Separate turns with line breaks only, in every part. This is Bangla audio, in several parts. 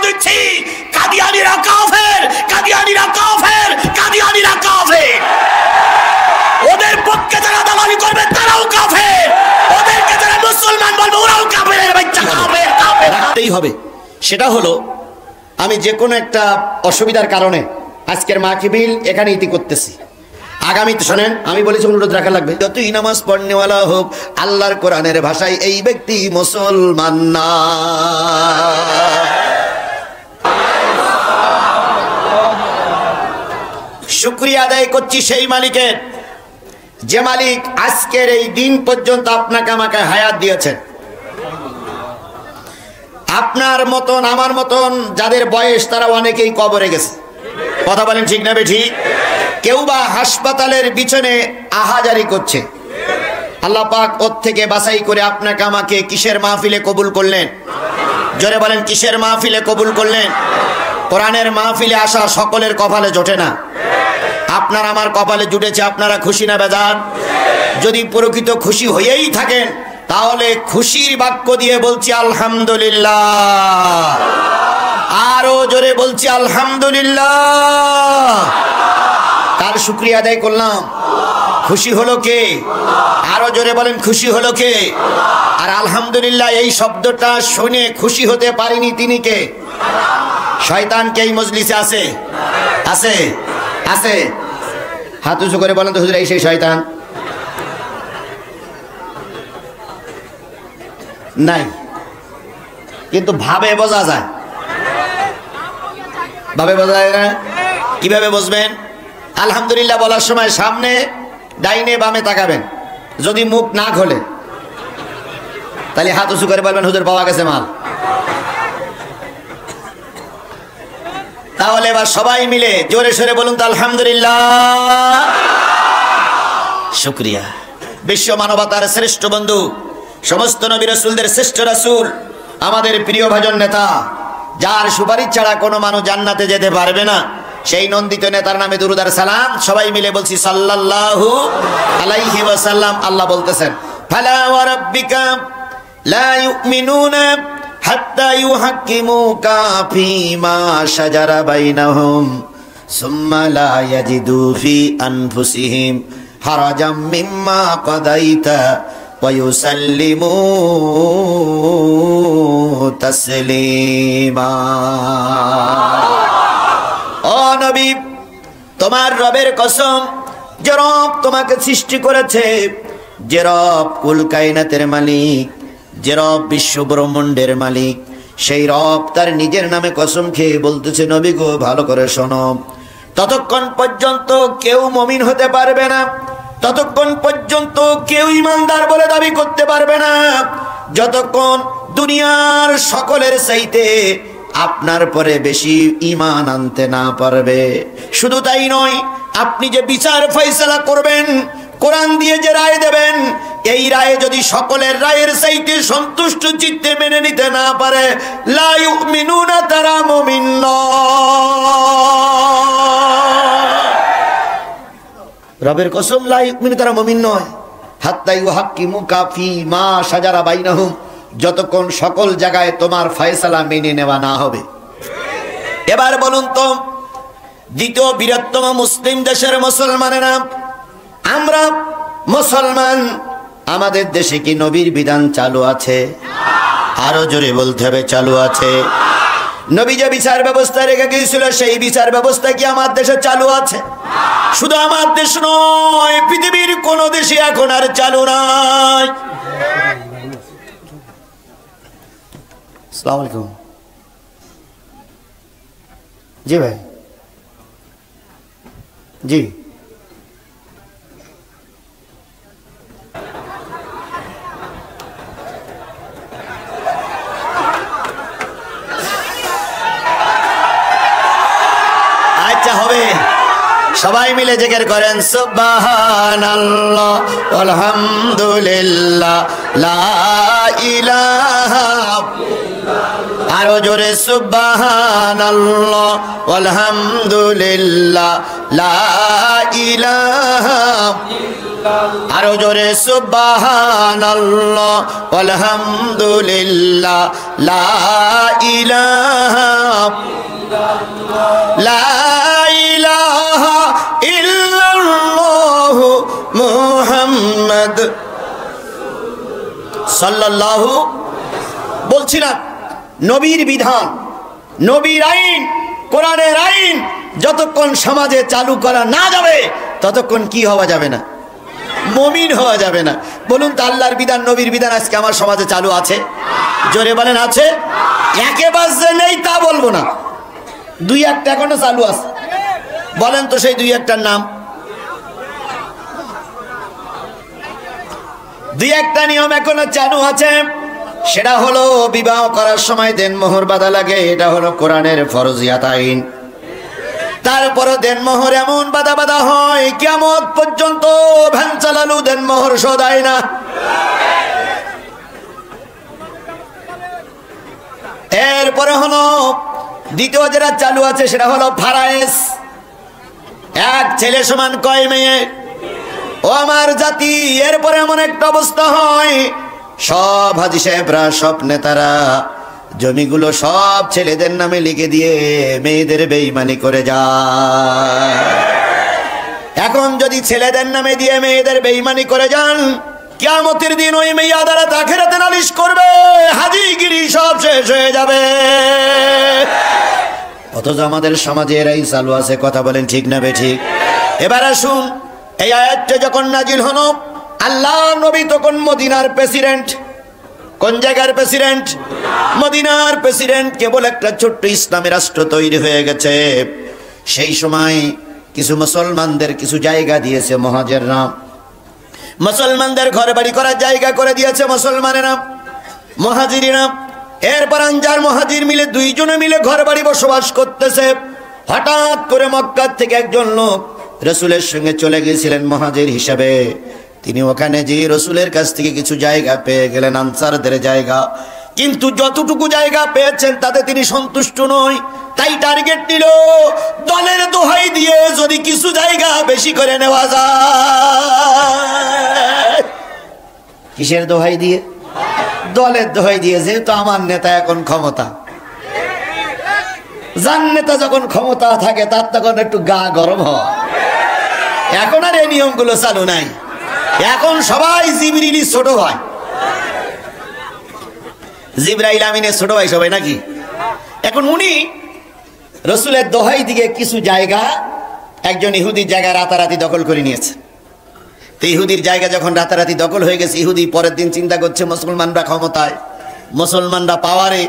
দিচ্ছি, কাদিয়ানীরা কাফের, কাদিয়ানীরা কাফের, কাদিয়ানীরা কাফের। ওদের পক্ষে যারা দালালি করবে তারাও কাফের, ওদেরকে যারা মুসলমান বলবে ওরাও কাফের। বাচ্চা কাফের, কাফের রাখতেই হবে। সেটা হলো, আমি যে কোনো একটা অসুবিধার কারণে আজকের মাহফিল এখানে ইতি করতেছি। আগামীতে শোনেন, আমি বলেছি অনুরোধ রাখা লাগবে, যতই নামাজ পড়নেওয়ালা হোক, আল্লাহর কোরআনের ভাষায় এই ব্যক্তি মুসলমান না। শুকরিয়া আদায় করছি সেই মালিকের, যে মালিক আজকের এই দিন পর্যন্ত আপনাকে আমাকে হায়াত দিয়েছেন। আপনার মতন আমার মতন যাদের বয়স তারা অনেকেই কবরে গেছে, কথা বলেন ঠিক না বেঠিক? কেউ বা হাসপাতালের বিছানে আহাজারি করছে। আল্লাহ পাক ওর থেকে বাছাই করে আপনাকে আমাকে কিসের মাহফিলে কবুল করলেন? জোরে বলেন, কিসের মাহফিলে কবুল করলেন? কোরআনের মাহফিলে আসা সকলের কপালে জোটে না, আপনার আমার কপালে জুটেছে। আপনারা খুশি না বেজার? যদি প্রকৃত খুশি হয়েই থাকেন তাহলে খুশির বাক্য দিয়ে বলছি আলহামদুলিল্লাহ, আরো জোরে বলছি আলহামদুলিল্লাহ। তার শুকরিয়া আদায় করলাম। খুশি হলো কে? আরো জোরে বলেন, খুশি হলো কে? আর আলহামদুলিল্লাহ এই শব্দটা শুনে খুশি হতে পারিনি তিনি কে? শয়তান কে এই মজলিসে আছে? আছে? আছে? হাত উঁচু করে বলেন তো হুজুর, এই সেই শয়তান? নাই, কিন্তু ভাবে বোঝা যায়। ভাবে বোঝা যায় না? কিভাবে বুঝবেন? আলহামদুলিল্লাহ বলার সময় সামনে ডাইনে বামে তাকাবেন, যদি মুখ না খোলে তাহলে হাত উঁচু করে বলবেন হুজুর পাওয়া গেছে মাল। তাহলে এবার সবাই মিলে জোরে সোরে বলুন তো আলহামদুলিল্লাহ। শুকরিয়া। বিশ্ব মানবতার শ্রেষ্ঠ বন্ধু, সমস্ত নবী রাসূলদের শ্রেষ্ঠ রাসূল, আমাদের প্রিয় ভাজন নেতা, যার সুপারিশ ছাড়া কোনো মানুষ জান্নাতে যেতে পারবে না, সেই নন্দিত নেতার নামে দুরূদ আর সালাম সবাই মিলে বলছি সাল্লাল্লাহু আলাইহি ওয়াসাল্লাম। আল্লাহ বলতেছেন, ফালা ওয়া রাব্বিকা লা ইউমিনুনা হাত্তা ইউহাক্কিমুকা ফীমা শাজারা বাইনাহুম সুম্মা লা ইয়াজিদু ফি আনফুসিহিম হারাজাম মিম্মা কাদাইতা ওয়া ইউসাল্লিমু তাসলিমা। ও নবী, তোমার রবের কসম, যে রব তোমাকে সৃষ্টি করেছে, যে রব কুল কায়নাতের মালিক, যে রব বিশ্ব ব্রহ্মাণ্ডের মালিক, সেই রব তার নিজের নামে কসম খেয়ে বলতেছে, নবী গো ভালো করে শোনো, ততক্ষণ পর্যন্ত কেউ মুমিন হতে পারবে না, ততক্ষণ পর্যন্ত কেউ ইমানদার বলে দাবি করতে পারবে না, যতক্ষণ দুনিয়ার সকলের চাইতে আপনার পরে বেশি ঈমান আনতে না পারবে। শুধু তাই নয়, আপনি যে বিচার ফয়সালা করবেন, কোরআন দিয়ে যে রায় দেবেন, এই রায়ে যদি সকলের রায়ের চাইতে সন্তুষ্ট চিত্তে মেনে নিতে না পারে, লা ইউমিনুনা, তারা মুমিন নয়। রবের কসম, লা ইউমিনু, তারা মুমিন নয়। হাত্তা ইউহাক্কিমুকা ফীমা শাজারা বাইনাহুম, যতক্ষণ সকল জায়গায় তোমার ফয়সালা মেনে নেওয়া না হবে। এবার বলুন তো, দ্বিতীয় বৃহত্তম মুসলিম দেশের মুসলমানেরা, আমরা মুসলমান, আমাদের দেশে কি নবীর বিধান চালু আছে? আরো জোরে বলতে হবে, চালু আছে। নবী যে বিচার ব্যবস্থা রেখে গিয়েছিল, সেই বিচার ব্যবস্থা কি আমার দেশে চালু আছে? শুধু আমার দেশ নয়, পৃথিবীর কোন দেশে এখন আর চালু নাই। আসসালামু আলাইকুম। জি ভাই, জি আচ্ছা হবে। সবাই মিলে জিকির করেন সুবহানাল্লাহ আলহামদুলিল্লাহ লা ইলাহা, আরো জোরে সুবহানাল্লাহ আলহামদুলিল্লাহ লা ইলাহা, আরো জোরে সুবহানাল্লাহ আলহামদুলিল্লাহ লা ইলাহা লা ইলাহা ইল্লাল্লাহু মুহাম্মদ সাল্লাল্লাহু। বলছিলাম নবীর বিধান, নবীর আইন, কোরআনের আইন যতক্ষণ সমাজে চালু করা না যাবে ততক্ষণ কি হওয়া যাবে না? মুমিন হওয়া যাবে না। বলুন তো আল্লাহর বিধান, নবীর বিধান আজকে আমার সমাজে চালু আছে? জোরে বলেন আছে? একেবারে যে নেই তা বলবো না, দুই একটা এখনো চালু আছে। বলেন তো সেই দুই একটার নাম। দুই একটা নিয়ম এখনো চালু আছে, সেটা হলো বিবাহ করার সময় দেনমোহর বাঁধা লাগে, এটা হলো কোরআনের ফরজিয়াত আইন। তারপরে দেনমোহর এমন বাঁধা হয় কিয়ামত পর্যন্ত ভ্যান চালালু দেনমোহর শোধায় না। এরপরে হলো দ্বিতীয় যেটা চালু আছে সেটা হলো ফারায়েজ, এক ছেলে সমান কয় মেয়ে। ও আমার জাতি, এরপরে এমন একটা অবস্থা হয় সব হাজি সাহেবরা, সব নেতারা জমিগুলো সব ছেলেদের নামে লিখে দিয়ে মেয়েদের বেঈমানি করে যায়। এখন যদি ছেলেদের নামে দিয়ে মেয়েদের বেঈমানি করে যান, কিয়ামতের দিন ওই মেয়ে আদালত আখিরাতে নালিশ করবে, হাজিগিরি সব শেষ হয়ে যাবে। অথচ আমাদের সমাজে এরাই চালু আছে। কথা বলেন ঠিক না বেঠিক? এবার আসুন, এই আয়াতটা যখন নাজিল হলো, আল্লাহ নবী তখন মদিনার প্রেসিডেন্ট। কোন জায়গার প্রেসিডেন্ট? মদিনার প্রেসিডেন্ট। কেবল একটা ছোট্ট ইসলামী রাষ্ট্র তৈরি হয়ে গেছে। সেই সময় কিছু মুসলমানদের কিছু জায়গা দিয়েছে মুহাজিররা, মুসলমানদের ঘর বাড়ি করার জায়গা করে দিয়েছে মুসলমানেরা, মুহাজিরিনা। এরপর আনজার মুহাজির মিলে দুইজনে মিলে ঘর বাড়ি বসবাস করতেছে। হঠাৎ করে মক্কা থেকে একজন লোক রাসূলের সঙ্গে চলে গিয়েছিলেন মুহাজির হিসাবে। তিনি ওখানে যে রাসূলের কাছ থেকে কিছু জায়গা পেয়ে গেলেন, আনসারদের জায়গা। কিন্তু যতটুকু জায়গা পেয়েছেন তাতে তিনি সন্তুষ্ট নয়, তাই টার্গেট নিল দলের দোহাই দিয়ে যদি কিছু জায়গা বেশি করে নেওয়া যায়। কিসের দোহাই দিয়ে? দলের দোহাই দিয়ে। যেহেতু আমার নেতা এখন ক্ষমতা, যার নেতা যখন ক্ষমতা থাকে তার তখন একটু গা গরম হয়। এখন আর এই নিয়মগুলো চালু নাই, এখন সবাই জিবরিল ছোট ভাই, জিবরাইল আমিনের ছোট ভাই সবাই নাকি। এখন উনি রাসূলের দোহাই দিকে কিছু জায়গা একজন ইহুদির জায়গা রাতারাতি দখল করে নিয়েছে। তো ইহুদির জায়গা যখন রাতারাতি দখল হয়ে গেছে, ইহুদি পরের দিন চিন্তা করছে মুসলমানরা ক্ষমতায়, মুসলমানরা পাওয়ারে,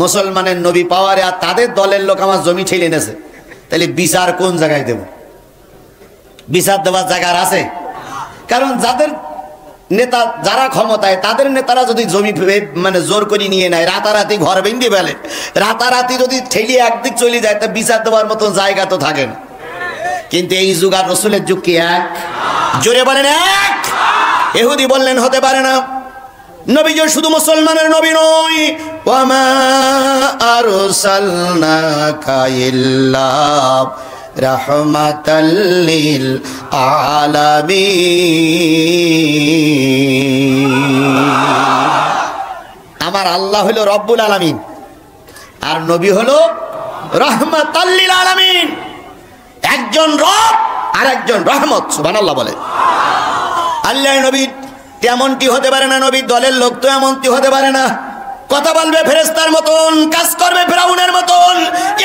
মুসলমানের নবী পাওয়ারে, আর তাদের দলের লোক আমার জমি ঠেলে এনেছে, তাহলে বিচার কোন জায়গায় দেব? বিচার দেওয়ার জায়গার আছে? কারণ যাদের নেতা, যারা ক্ষমতায়, তাদের নেতারা যদি জমি মানে জোর করে নিয়ে নেয়, রাতারাতি ঘর ভেঙে ফেলে, রাতারাতি যদি ঠেলিয়ে একদিক চলে যায়, তা বিচার দেওয়ার মতো জায়গা তো থাকে না। কিন্তু এই যুগ আর রাসূলের যুগ কি এক? জোরে বলেন এক? ইহুদি বললেন হতে পারে না, নবী যে শুধু মুসলমানের নবী নয়, ওয়ামা আরসালনাকা ইল্লা রাহমাতাল লিল আলামিন। আমার আল্লাহ হলো রব্বুল আলামিন, আর নবী হলো রাহমাতাল লিল আলামিন। একজন রব আর একজন রহমত। সুবহানাল্লাহ বলে। আল্লাহর নবী তেমনটি হতে পারে না, নবীর দলের লোক তো এমনটি হতে পারে না। কথা বলবে ফেরেশতার মতন, কাজ করবে ফেরাউনের মতন,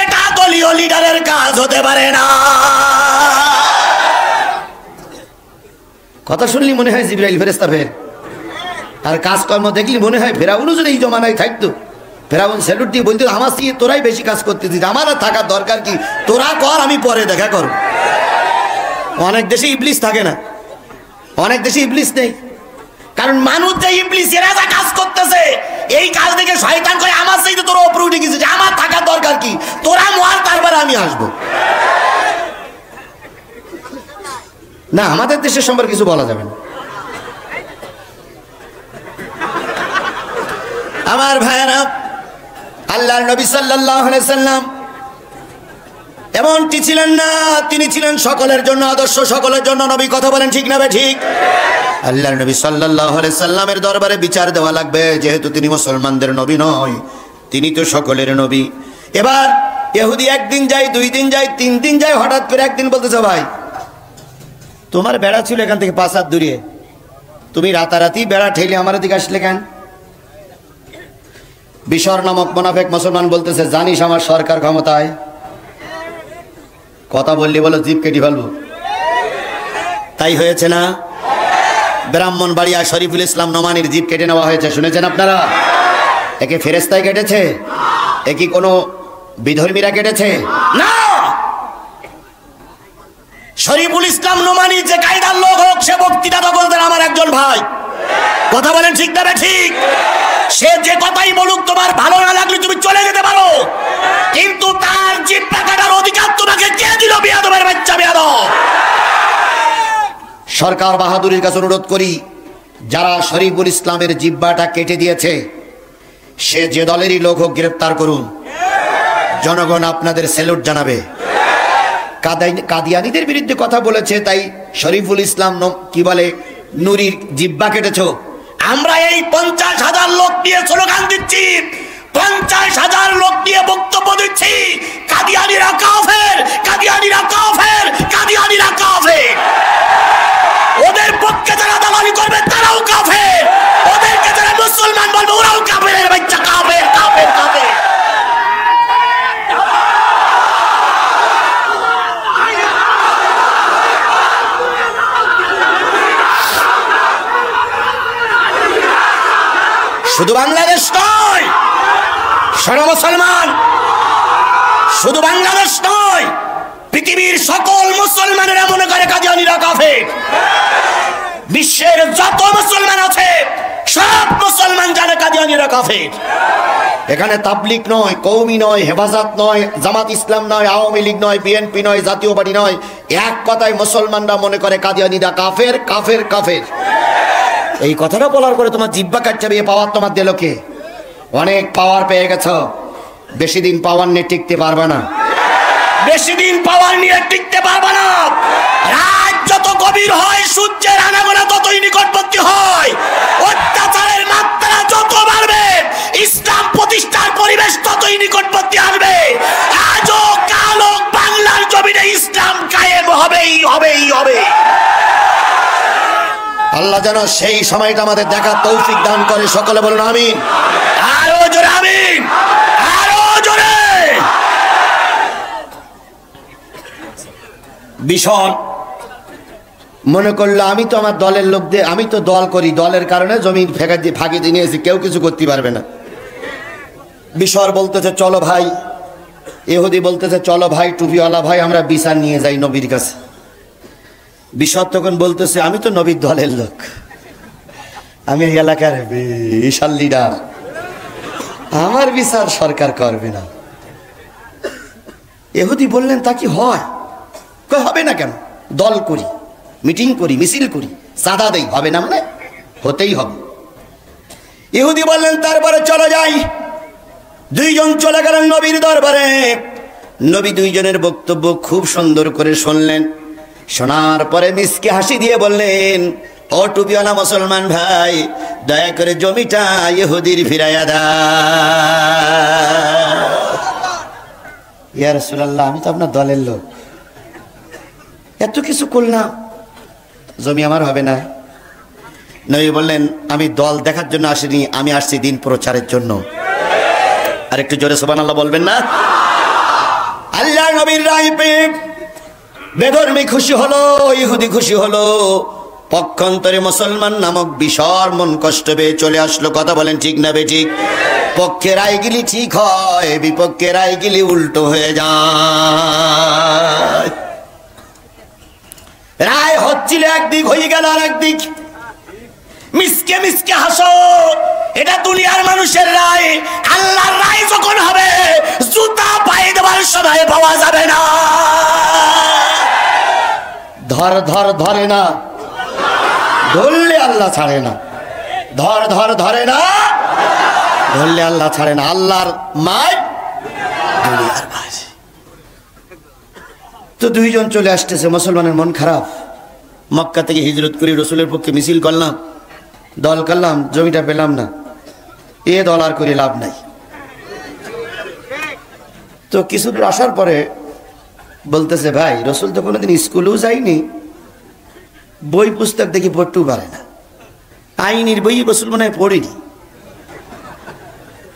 এটা দলীয় লিডারের কাজ হতে পারে না। কথা শুনলি মনে হয় জিবরাইল ফেরেশতা ফের, আর কাজকর্ম দেখলি মনে হয় ফেরাউনও যদি এই জমানায় থাকতো, ফেরাউন স্যালুট দিয়ে বলতো আমার থেকে তোরাই বেশি কাজ করতেছিস, আমার আর থাকার দরকার কি, তোরা কর, আমি পরে দেখা করব। অনেক দেশে ইবলিস থাকে না, অনেক দেশে ইবলিস নেই, কারণ মানুষ যে ইবলিস, এরা যা কাজ করতেছে এই কাজ দেখে শয়তান করে আমার চাইতে তোরা উপরে উঠে গেছিস, আমার থাকার দরকার কি, তোরা মর, তারপরে আমি আসবো। না, আমাদের দেশের সম্পর্কে কিছু বলা যাবে না। আমার ভাইয়েরা, আল্লাহর নবী সাল্লাল্লাহু আলাইহি সাল্লাম এমনটি ছিলেন না, তিনি ছিলেন সকলের জন্য আদর্শ, সকলের জন্য নবী। কথা বলেন ঠিক না বে ঠিক? আল্লাহর নবী সাল্লাল্লাহু আলাইহি সাল্লামের দরবারে বিচার দেওয়া লাগবে, যেহেতু তিনি মুসলমানদের নবী নয়, তিনি তো সকলের নবী। এবার ইহুদি একদিন যায়, 2 দিন যায়, 3 দিন যায়, হঠাৎ করে একদিন বলতেছে, ভাই তোমার বেড়া ছিল এখান থেকে 5 হাত দূরে, তুমি রাতারাতি বেড়া ঠেলে আমার দিকে আসলে কেন? বিশর নামক মুনাফিক মুসলমান বলতেছে, জানিস আমার সরকার ক্ষমতায়, কথা বললি বলো জিভ কেটে ফেলবো। তাই হয়েছে না? ব্রাহ্মণবাড়িয়া শরীফুল ইসলাম নোমানীর জিভ কেটে নেওয়া হয়েছে, শুনেছেন আপনারা? একে ফেরেশতায় কেটেছে? এ কি কোনো বিধর্মীরা কেটেছে? না, শরীফুল ইসলাম নোমানী যে কায়দার লোক হোক, সে বক্তৃতা বলতেন আমার একজন ভাই। কথা বলেন ঠিক না ঠিক? সে যে কথাই বলুক, তোমার ভালো না লাগলে তুমি চলে যেতে পারো, কিন্তু তার জিহ্বা কাটার অধিকার তোমাকে কে দিল? বিয়াদবের বাচ্চা বিয়াদব। সরকার বাহাদুরের কাছে অনুরোধ করি, যারা শরীফুল ইসলামের জিহ্বাটা কেটে দিয়েছে, সে যে দলেরই লোক হোক, গ্রেফতার করুন। জনগণ আপনাদের স্যালুট জানাবে। কাদিয়ানীদের বিরুদ্ধে কথা বলেছে, তাই শরীফুল ইসলাম কি বলে, নুরির জিহ্বা কেটেছ। আমরা এই 50,000 লোক নিয়ে স্লোগান দিচ্ছি, 50,000 লোক নিয়ে বক্তব্য দিচ্ছি, কাদিয়ানীরা কাফের, কাদিয়ানীরা কাফের, কাদিয়ানীরা কাফের। ওদের পক্ষে যারা দালালি করবে তারাও কাফের, ওদেরকে যারা মুসলমান বলবে ওরাও কাফের। বাচ্চা কাফের, কাফের, কাফের। শুধু বাংলাদেশ নয়, সারা মুসলমান, শুধু বাংলাদেশ নয়, পৃথিবীর সকল মুসলমানেরা মনে করে কাদিয়ানীরা কাফের। বিশ্বের যত মুসলমান আছে সব মুসলমান জানে কাদিয়ানীরা কাফের। এখানে তাবলিগ নয়, কওমি নয়, হেফাজত নয়, জামাত ইসলাম নয়, আওয়ামী লীগ নয়, বিএনপি নয়, জাতীয় পার্টি নয়, এক কথায় মুসলমানরা মনে করে কাদিয়ানীরা কাফের, কাফের, কাফের। এই কথাটা বলার পরে তোমার জিহ্বা কাটছে, বিয়ে পাওয়ার তোমার দিল কে? অনেক পাওয়ার পেয়ে গেছো, বেশি দিন পাওয়ার নিয়ে টিকতে পারবে না, বেশি দিন পাওয়ার নিয়ে টিকতে পারবে না। রাত যত গভীর হয়, সূর্যের আনাগোনা ততই নিকটবর্তী হয়, অত্যাচারের মাত্রা যত বাড়বে, ইসলাম প্রতিষ্ঠার পরিবেশ ততই নিকটবর্তী আসবে। আজও কালো বাংলার জমিনে ইসলাম কায়েম হবেই, হবেই, হবে। আল্লাহ যেন সেই সময়টা আমাদের দেখার তৌফিক দান করে, সকলে বলুন আমিন। আরো জোরে আমিন, আরো জোরে। ভীষণ মনে করলো আমি তো আমার দলের লোকদের, আমি তো দল করি, দলের কারণে জমি ফাঁকি দিয়ে নিয়েছি, কেউ কিছু করতে পারবে না। বিশর বলতেছে চলো ভাই, ইহুদি বলতেছে চলো ভাই, টুপিওয়ালা ভাই, আমরা বিচার নিয়ে যাই নবীর কাছে। বিশর তখন বলতেছে আমি তো নবীর দলের লোক, আমি এই এলাকার বিশাল লিডার, আমার বিচার সরকার করবে না। ইহুদি বললেন তা কি হয়? হবে না কেন? দল করি, মিটিং করি, মিছিল করি, চাঁদা দেই, হবে না মানে? হতেই হবে। ইহুদি বললেন তারপরে চলে যাই। 2 জন চলে গেলেন নবীর দরবারে। নবী 2 জনের বক্তব্য খুব সুন্দর করে শুনলেন। শোনার পরে মিসকে হাসি দিয়ে বললেন, ও টুপিওয়ালা মুসলমান ভাই, দয়া করে জমিটা ইহুদির ফিরাইয়া দাও। ইয়া রাসূলুল্লাহ, আমি তো আপনার দলের লোক, এত কিছু করলাম, জমি আমার হবে না। নবী বললেন আমি দল দেখার জন্য আসিনি, আমি আসছি দিন প্রচারের জন্য। আর একটু জোরে সুবহানাল্লাহ বলবেন না? আল্লাহ নবীর রায় পেয়ে বেধর্মী খুশি হলো, ইহুদি খুশি হলো। পক্ষান্তরে মুসলমান নামক বিশর মন কষ্ট পেয়ে চলে আসলো। কথা বলেন ঠিক না বেঠিক? পক্ষে রায় গেলি ঠিক হয়, বিপক্ষে রায় গেলি উল্টো হয়ে যায়। রায় হচ্ছিল একদিক, হয়ে গেল আর একদিক। মিসকে মিসকে হাসো, এটা দুনিয়ার মানুষের রায়। আল্লাহর রায় যখন হবে, জুতা পায়ে দেওয়ার সময় পাওয়া যাবে না। ধর ধর ধরে না, ধরলে আল্লাহ ছাড়ে না। ধর ধর ধরে না, ধরলে আল্লাহ ছাড়ে না। আল্লাহর মায় দুনিয়ার মাঝে। তো 2 জন চলে আসতেছে, মুসলমানের মন খারাপ। মক্কা থেকে হিজরত করে রসুলের পক্ষে মিছিল করলাম, দল করলাম, জমিটা পেলাম না, এ দল আর করে লাভ নাই। তো কিছু দূর আসার পরে বলতেছে, ভাই রসুল তো কোনোদিন স্কুলেও যায়নি, বই পুস্তক দেখি পড়তেও পারে না, আইনের বই রসুল মনে হয় পড়েনি,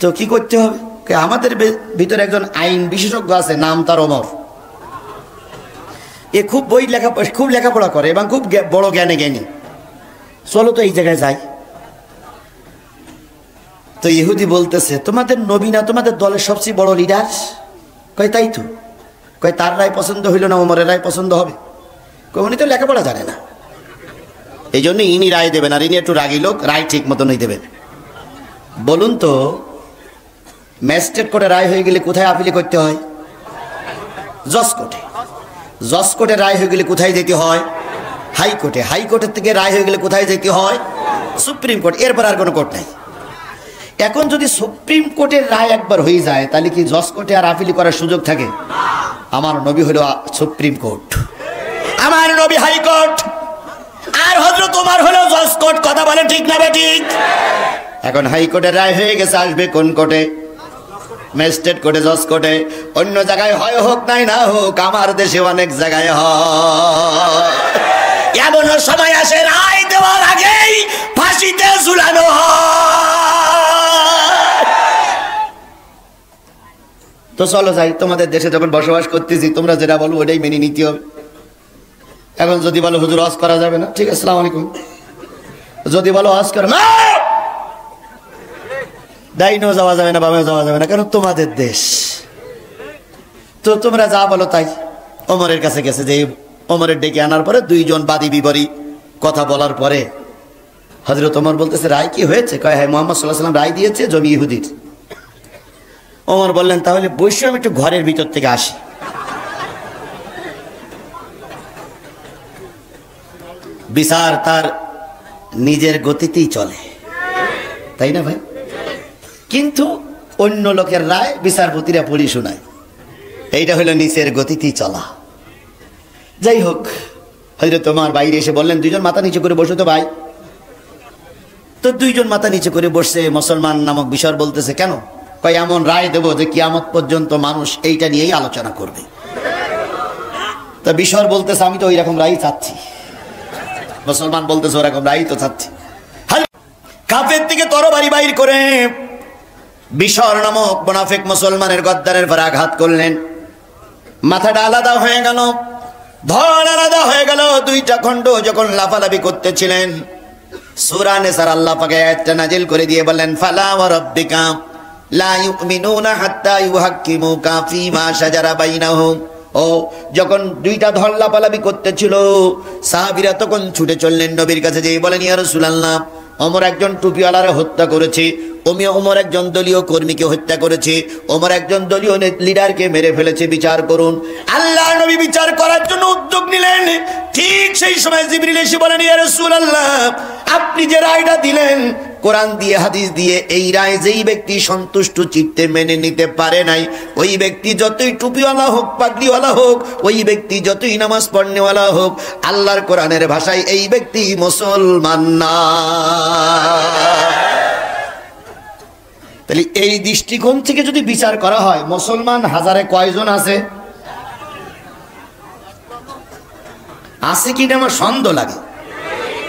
তো কি করতে হবে? আমাদের ভিতরে একজন আইন বিশেষজ্ঞ আছে, নাম তার ওমর। এ খুব খুব লেখাপড়া করে এবং খুব বড় জ্ঞানে জ্ঞানী। চলো তো এই জায়গায় যাই। তো ইহুদি বলতেছে, তোমাদের নবী না তোমাদের দলের সবচেয়ে বড় লিডার? কয় তাই তো। কয় তার রায় পছন্দ হইল না ওমরের রায় পছন্দ হবে? কয় উনি তো লেখাপড়া জানে না, এই জন্য ইনি রায় দেবেন, আর ইনি একটু রাগী লোক, রায় ঠিক মতনই দেবেন। বলুন তো, ম্যাজিস্ট্রেট কোর্টে রায় হয়ে গেলে কোথায় আপিল করতে হয়? জজ কোর্টে। জজ কোর্টে রায় হয়ে গেলে কোথায় যেতে হয়? হাইকোর্টে। হাইকোর্টের থেকে রায় হয়ে গেলে কোথায় যেতে হয়? Supreme court. এরপর আর কোনো কোর্ট নাই। এখন যদি সুপ্রিম কোর্টের রায় একবার হয়ে যায়, তাহলে কি জজ কোর্টে আর আপিল করার সুযোগ থাকে? আমার নবী হলো সুপ্রিম কোর্ট, আমার নবী হাইকোর্ট, আর হযরত ওমর হলো জজ কোর্ট। কথা বলে ঠিক না ঠিক? এখন হাইকোর্টের রায় হয়ে গেছে, আসবে কোন কোর্টে? ম্যাজিস্ট্রেট কোর্টে, জজ কোর্টে। অন্য জায়গায় হয় হোক নাই না হোক, আমার দেশে অনেক জায়গায় হয়। এমন সময় আসে রায় দেওয়ার আগেই ফাঁসিতে ঝুলানো হয়। তো চলো যাই, তোমাদের দেশে যখন বসবাস করতেছি, তোমরা যেটা বলো ওটাই মেনে নিতে হবে। এখন যদি বলো হুজুর হজ করা যাবে না, ঠিক আছে, আসসালামু আলাইকুম। যদি বলো হজ করো না, ডাইনেও যাওয়া যাবে না, বামেও যাওয়া যাবে না, কারণ তোমাদের দেশ। তো তোমরা যা বলো তাই। ওমরের কাছে গেছে, যে ওমরের ডেকে আনার পরে দুইজন বাদী বিবরী কথা বলার পরে হযরত ওমর বলতেছে, রায় কি হয়েছে? কয়, হ্যাঁ, মুহাম্মদ সাল্লাল্লাহু আলাইহি ওয়াসাল্লাম রায় দিয়েছে জমি ইহুদির। ওমর বললেন, তাহলে বসে আমি একটু ঘরের ভিতর থেকে আসি। বিচার তার নিজের গতিতেই চলে, তাই না ভাই? কিন্তু অন্য লোকের রায় বিচারপতিরা পড়ি শোনায়, এইটা হলো নিচের গতিতেই চলা। যাই হোক, হযরত ওমর বাইরে এসে বললেন, দুইজন মাথা নিচু করে বসো তো ভাই। তো দুইজন মাথা নিচু করে বসছে। মুসলমান নামক বিষয় বলতেছে, কেন? কয়, এমন রায় দেবো যে কিয়ামত পর্যন্ত মানুষ এইটা নিয়েই আলোচনা করবে। তা বিষয় বলতেছে, আমি তো ওই রকম রায় চাচ্ছি। মুসলমান বলতেছে, ওরকম রায় তো চাচ্ছি। কাফের থেকে তরবারি বাইর করে বিশর নামক মুনাফিক মুসলমানের গদ্দারের পর আঘাত করলেন। মাথাটা আলাদা হয়ে গেল, ধর আলাদা হয়ে গেল। দুইটা খণ্ড যখন লাফালাফি করতেছিলেন, সূরা নিসার আল্লাহ পাক আয়াতটা নাজিল করে দিয়ে বললেন, ফালা ওয়া রাব্বিকা লা ইউমিনুনা হাত্তা ইউহাক্কিমুকা ফীমা শাজারা বাইনাহুম। ও যখন দুইটা ধর লাফালাফি করতেছিল, সাহাবীরা তখন ছুটে চললেন নবীর কাছে, যেয়ে বলেন, ইয়া রাসূলুল্লাহ, ওমর একজন টুপিওয়ালারে হত্যা করেছে, ওমর একজন দলীয় কর্মীকে হত্যা করেছে, ওমর একজন দলীয় লিডারকে মেরে ফেলেছে, বিচার করুন। আল্লাহর নবী বিচার করার জন্য উদ্যোগ নিলেন। ঠিক সেই সময় জিবরিল এসে বলেন, ইয়া রাসূলুল্লাহ, আপনি যে রায়টা দিলেন কোরআন দিয়ে হাদিস দিয়ে, এই রায় যেই ব্যক্তি সন্তুষ্ট চিত্তে মেনে নিতে পারে নাই, ওই ব্যক্তি যতই টুপিওয়ালা হোক, পাগড়িওয়ালা হোক, ওই ব্যক্তি যতই নামাজ পড়নেওয়ালা হোক, আল্লাহর কোরআনের ভাষায় এই ব্যক্তি মুসলমান না। তাহলে এই দৃষ্টিকোণ থেকে যদি বিচার করা হয়, মুসলমান হাজারে কয়জন আছে? আছে কিনা আমার সন্দেহ লাগে।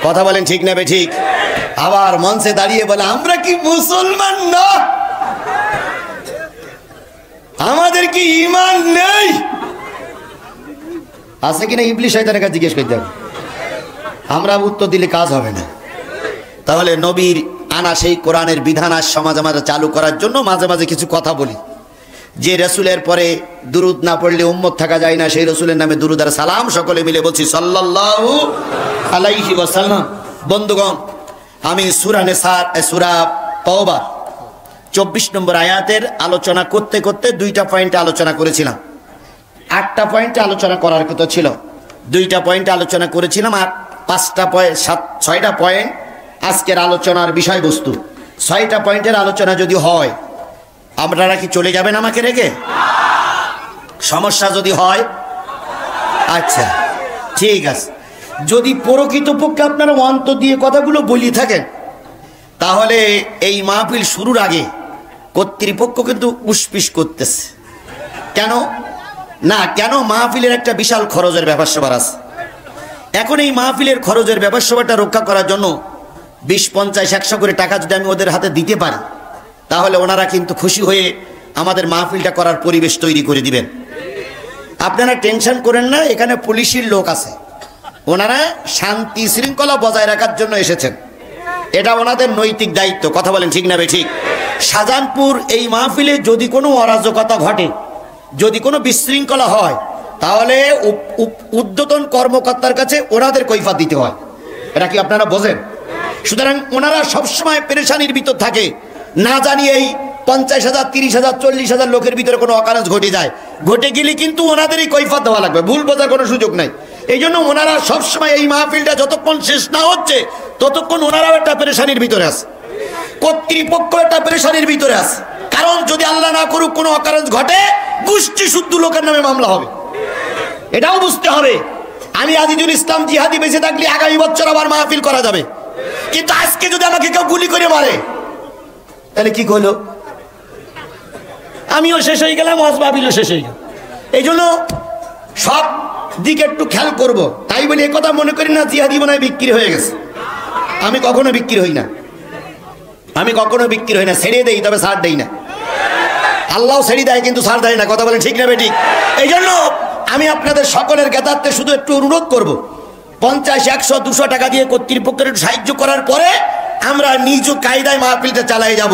কথা বলেন ঠিক না ঠিক? আবার মঞ্চে দাঁড়িয়ে বলে, আমরা কি মুসলমান না? আমাদের কি ঈমান নেই? আছে কিনা ইবলিস শয়তানের কাছে জিজ্ঞেস করতে হবে। আমরা উত্তর দিলে কাজ হবে না। তাহলে নবীর আনা সেই কোরআনের বিধান আজ সমাজে মাঝে চালু করার জন্য মাঝে মাঝে কিছু কথা বলি। যে রাসূলের পরে দুরুদ না পড়লে উম্মত থাকা যায় না, সেই রাসূলের নামে দুরুদ আর সালাম সকলে মিলে বলছি, সাল্লাল্লাহু আলাইহি ওয়াসাল্লাম। বন্ধুগণ, আমি সূরা তাওবা 24 নম্বর আয়াতের আলোচনা করতে করতে 2টা পয়েন্টে আলোচনা করেছিলাম। 8টা পয়েন্টে আলোচনা করার কথা ছিল, 2টা পয়েন্টে আলোচনা করেছিলাম, আর 6টা পয়েন্ট আজকের আলোচনার বিষয়বস্তু। 6টা পয়েন্টের আলোচনা যদি হয়, আপনারা কি চলে যাবেন আমাকে রেখে? সমস্যা যদি হয়, আচ্ছা ঠিক আছে। যদি প্রকৃতপক্ষে আপনারা অন্তর দিয়ে কথাগুলো বলি থাকেন, তাহলে এই মাহফিল শুরুর আগে কর্তৃপক্ষ কিন্তু উসপিস করতেছে, কেন না, কেন মাহফিলের একটা বিশাল খরচের ব্যাপার স্যাপার আছে। এখন এই মাহফিলের খরচের ব্যাপার স্যাপারটা রক্ষা করার জন্য 20, 50, 100 করে টাকা যদি আমি ওদের হাতে দিতে পারি, তাহলে ওনারা কিন্তু খুশি হয়ে আমাদের মাহফিলটা করার পরিবেশ তৈরি করে দিবেন। আপনারা টেনশন করেন না, এখানে পুলিশের লোক আছে, ওনারা শান্তি শৃঙ্খলা বজায় রাখার জন্য এসেছেন, এটা ওনাদের নৈতিক দায়িত্ব। কথা বলেন ঠিক না ঠিক? শাহজাহানপুর এই মাহফিলে যদি কোনো অরাজকতা ঘটে, যদি কোনো বিশৃঙ্খলা হয়, তাহলে ঊর্ধ্বতন কর্মকর্তার কাছে ওনাদের কৈফিয়ত দিতে হয়। এটা কি আপনারা বোঝেন? সুতরাং ওনারা সবসময় পেরেশানির ভিতর থাকে, না জানি এই 50,000, 30,000, 40,000 লোকের ভিতরে কোনো অকারেন্স ঘটে যায়, ঘটে গেলে কিন্তু ওনাদেরই কৈফিয়ত দেওয়া লাগবে, ভুল বোঝার কোনো সুযোগ নাই। এই জন্য ওনারা সবসময় এই মাহফিলটা যতক্ষণ শেষ না হচ্ছে ততক্ষণ ওনারাও একটা পেরেশানির ভিতরে আছে, কর্তৃপক্ষ একটা পেরেশানির ভিতরে আছে। কারণ যদি আল্লাহ না করুক কোনো অকারেন্স ঘটে, গোষ্ঠী শুদ্ধ লোকের নামে মামলা হবে, এটাও বুঝতে হবে। আমি আজিজুল ইসলাম জিহাদি বেঁচে থাকলে আগামী বছর আবার মাহফিল করা যাবে, কিন্তু আজকে যদি আমাকে কেউ গুলি করে মারে তাহলে কি করলো? আমিও শেষ হয়ে গেলাম, মাহফিলও শেষ হয়ে গেল। এই জন্য সব দিকে একটু খেয়াল করব। তাই বলি একথা মনে করি না জিহাদি মনে হয় বিক্রি হয়ে গেছে। আমি কখনো বিক্রি হই না, আমি কখনো বিক্রি হই না, ছেড়ে দেই তবে ছাড় দেই না। আল্লাহ ছেড়ে দেয় কিন্তু ছাড় দেয় না। কথা বলেন ঠিক না ঠিক? এই জন্য আমি আপনাদের সকলের জ্ঞাতার্থে শুধু একটু অনুরোধ করব, 50, 100, 200 টাকা দিয়ে কর্তৃপক্ষের একটু সাহায্য করার পরে আমরা নিজ কায়দায় মাহফিলটা চালাই যাব।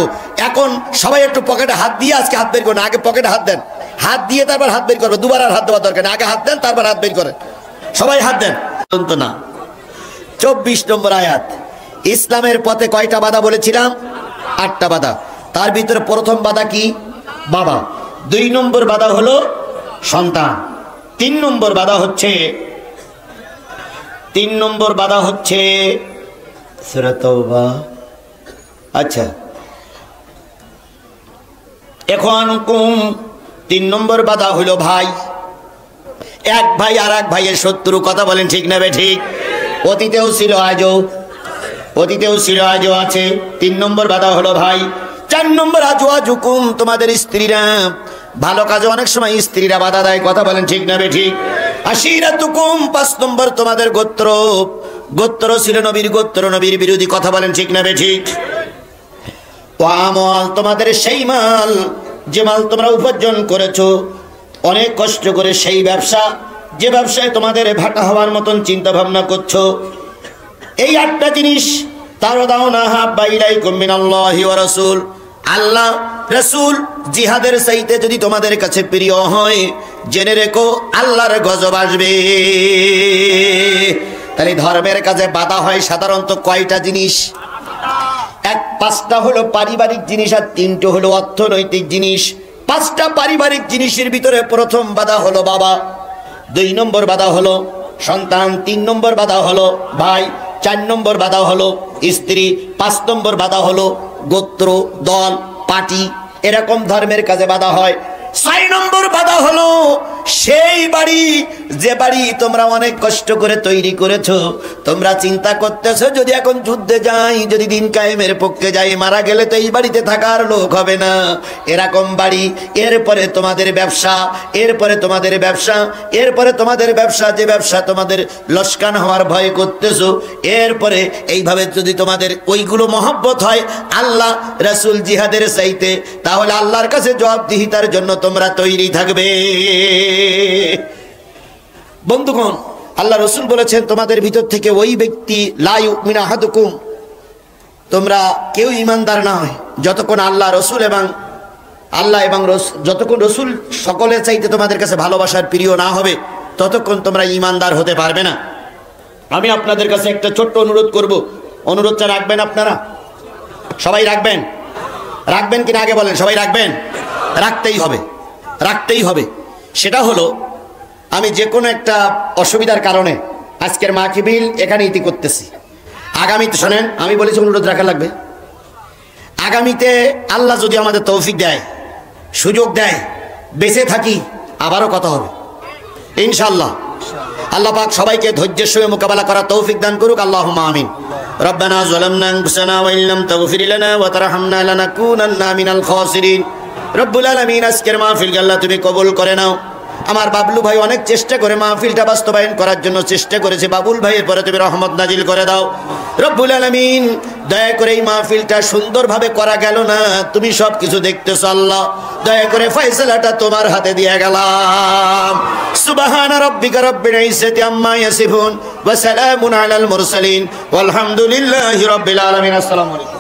এখন সবাই একটু পকেটে হাত দিয়ে, আজকে হাত বের করেন, আগে পকেটে হাত দেন, হাত দিয়ে তারপর হাত বের করবে, দুবার আর হাত দেওয়ার দরকার নেই, আগে হাত দেন তারপর হাত বের করেন, সবাই হাত দেন। না 24 নম্বর আয়াত, ইসলামের পথে কয়টা বাধা বলেছিলাম? 8টা বাধা। তার ভিতরে প্রথম বাধা কি? বাবা। 2 নম্বর বাধা হলো সন্তান। 3 নম্বর বাধা হচ্ছে সূরা তাওবা। আচ্ছা, এখন 3 নম্বর বাধা হলো ভাই। এক ভাই আর এক ভাইয়ের শত্রু। কথা বলেন ঠিক না ঠিক? অতীতেও ছিল, আজও আছে। 3 নম্বর বাধা হলো ভাই। 4 নম্বর আজওয়াজুকুম, তোমাদের স্ত্রীরা। ভালো কাজে অনেক সময় স্ত্রীরা বাধা দেয়। কথা বলেন ঠিক না ঠিক? আশিরাতুকুম, 5 নম্বর তোমাদের গোত্র ছিল নবীর গোত্র, নবীর বিরোধী। কথা বলেন ঠিক না ঠিক? ওয়ামাল, তোমাদের সেই মাল, যে মাল তোমরা উপার্জন করেছো অনেক কষ্ট করে, সেই ব্যবসা, যে ব্যবসায় তোমাদের ভাটা হওয়ার মতন চিন্তা ভাবনা করছো, এই 8টা জিনিস তারদাউনাহা বাইলাইকুম মিনাল্লাহি ওয়া রাসূল, আল্লাহ রাসূল জিহাদের চাইতে যদি তোমাদের কাছে প্রিয় হয়, জেনে রেখো আল্লাহর গজব আসবে। তাহলে ধর্মের কাজে বাধা হয় সাধারণত কয়টা জিনিস? 5টা হলো পারিবারিক জিনিস, আর 3টে হলো অর্থনৈতিক জিনিস। 5টা পারিবারিক জিনিসের ভিতরে প্রথম বাধা হলো বাবা, 2 নম্বর বাধা হলো সন্তান, 3 নম্বর বাধা হলো ভাই, 4 নম্বর বাধা হলো স্ত্রী, 5 নম্বর বাধা হলো গোত্র, দল, পার্টি। এরকম ধর্মের কাজে বাধা হয়। 6 নম্বর বাধা হলো সেই বাড়ি, যে বাড়ি তোমরা অনেক কষ্ট করে তৈরি করেছো, তোমরা চিন্তা করতেছো যদি এখন যুদ্ধে যাই, যদি দিন কায়েমের পক্ষে যাই, মারা গেলে তো এই বাড়িতে থাকার লোক হবে না, এরকম বাড়ি। এরপরে তোমাদের ব্যবসা, এরপরে তোমাদের ব্যবসা, এরপরে তোমাদের ব্যবসা, যে ব্যবসা তোমাদের লোকসান হওয়ার ভয় করতেছো, এরপরে এইভাবে যদি তোমাদের ওইগুলো মহব্বত হয় আল্লাহ রাসূল জিহাদের চাইতে, তাহলে আল্লাহর কাছে জবাবদিহিতার জন্য তোমরা তৈরি থাকবে। বন্ধুগণ, আল্লাহ রাসূল বলেছেন তোমাদের ভিতর থেকে ওই ব্যক্তি লা ইউমিনু আহাদুকুম, তোমরা কেউ ঈমানদার না হয় যতক্ষণ আল্লাহ এবং যতক্ষণ রাসূল সকলের চাইতে তোমাদের কাছে ভালোবাসার প্রিয় না হবে, ততক্ষণ তোমরা ঈমানদার হতে পারবে না। আমি আপনাদের কাছে একটা ছোট্ট অনুরোধ করব, অনুরোধটা রাখবেন আপনারা? সবাই রাখবেন? রাখবেন কিনা আগে বলেন? সবাই রাখবেন? রাখতেই হবে। সেটা হলো, আমি যে কোনো একটা অসুবিধার কারণে আজকের মাহফিল এখানে ইতি করতেছি। আগামীতে শোনেন, আমি বলেছি অনুরোধ রাখা লাগবে। আগামীতে আল্লাহ যদি আমাদের তৌফিক দেয়, সুযোগ দেয়, বেঁচে থাকি, আবারও কথা হবে ইনশাআল্লাহ। আল্লাহ পাক সবাইকে ধৈর্যের সঙ্গে মোকাবেলা করার তৌফিক দান করুক। আল্লাহুম্মা আমিন। রব্বানা যালামনা আনফুসানা ওয়া ইল্লাম তাগফির লানা ওয়া তারহামনা লানাকুনান্না মিনাল খাসিরিন। রব্বুল আলামিন আজকের মাহফিলকে আল্লাহ তুমি কবুল করে নাও। আমার বাবলু ভাই অনেক চেষ্টা করে মাহফিলটা বাস্তবায়ন করার জন্য চেষ্টা করেছে, বাবুল ভাইয়ের পরে তুমি রহমত নাজিল করে দাও রব্বুল আলামিন। দয়া করে এই মাহফিলটা সুন্দরভাবে করা গেল না, তুমি সব কিছু দেখতেছো আল্লাহ, দয়া করে ফয়সালাটা তোমার হাতে দিয়ে গেলাম। সুবহান রাব্বিকা রাব্বিল ইজ্জাতি আম্মা ইয়াসিফুন ওয়া সালামুন আলাল মুরসালিন ওয়ালহামদুলিল্লাহি রাব্বিল আলামিন। আসসালামু আলাইকুম।